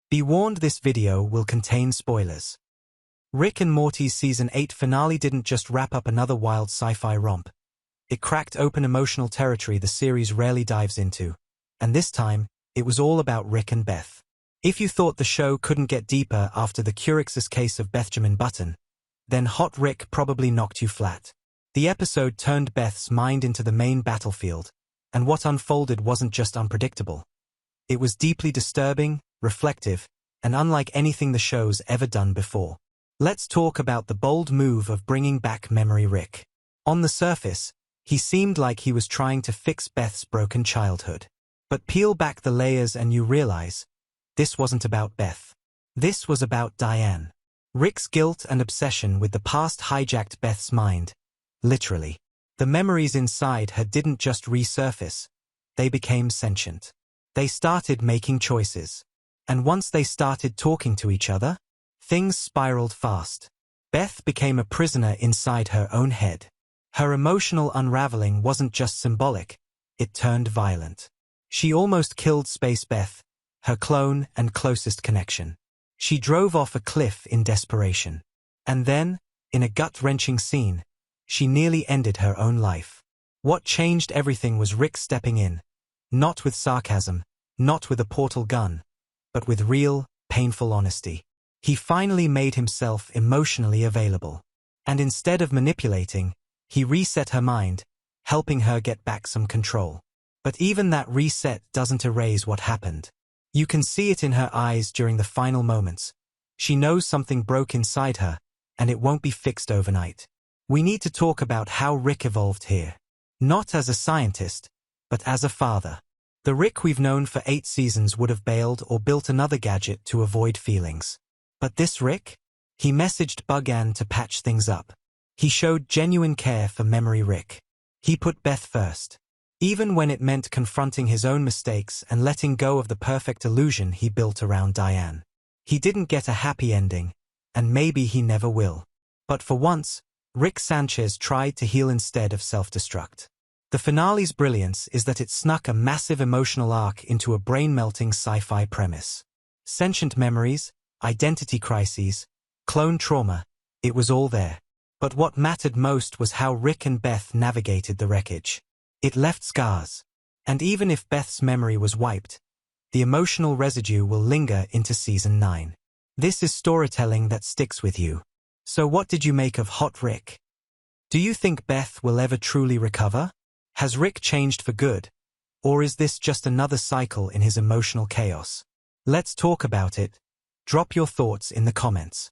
Be warned, this video will contain spoilers. Rick and Morty's Season 8 finale didn't just wrap up another wild sci-fi romp. It cracked open emotional territory the series rarely dives into. And this time, it was all about Rick and Beth. If you thought the show couldn't get deeper after the Curicksous case of Bethjamin button, then Hot Rick probably knocked you flat. The episode turned Beth's mind into the main battlefield, and what unfolded wasn't just unpredictable. It was deeply disturbing, reflective, and unlike anything the show's ever done before. Let's talk about the bold move of bringing back Memory Rick. On the surface, he seemed like he was trying to fix Beth's broken childhood. But peel back the layers and you realize, this wasn't about Beth. This was about Diane. Rick's guilt and obsession with the past hijacked Beth's mind. Literally. The memories inside her didn't just resurface. They became sentient. They started making choices. And once they started talking to each other, things spiraled fast. Beth became a prisoner inside her own head. Her emotional unraveling wasn't just symbolic, it turned violent. She almost killed Space Beth, her clone and closest connection. She drove off a cliff in desperation. And then, in a gut-wrenching scene, she nearly ended her own life. What changed everything was Rick stepping in. Not with sarcasm, not with a portal gun, but with real, painful honesty. He finally made himself emotionally available. And instead of manipulating, he reset her mind, helping her get back some control. But even that reset doesn't erase what happened. You can see it in her eyes during the final moments. She knows something broke inside her, and it won't be fixed overnight. We need to talk about how Rick evolved here. Not as a scientist, but as a father. The Rick we've known for 8 seasons would have bailed or built another gadget to avoid feelings. But this Rick? He messaged Bethjamin to patch things up. He showed genuine care for Memory Rick. He put Beth first. Even when it meant confronting his own mistakes and letting go of the perfect illusion he built around Diane. He didn't get a happy ending, and maybe he never will. But for once, Rick Sanchez tried to heal instead of self-destruct. The finale's brilliance is that it snuck a massive emotional arc into a brain-melting sci-fi premise. Sentient memories, identity crises, clone trauma, it was all there. But what mattered most was how Rick and Beth navigated the wreckage. It left scars. And even if Beth's memory was wiped, the emotional residue will linger into Season 9. This is storytelling that sticks with you. So what did you make of Hot Rick? Do you think Beth will ever truly recover? Has Rick changed for good? Or is this just another cycle in his emotional chaos? Let's talk about it. Drop your thoughts in the comments.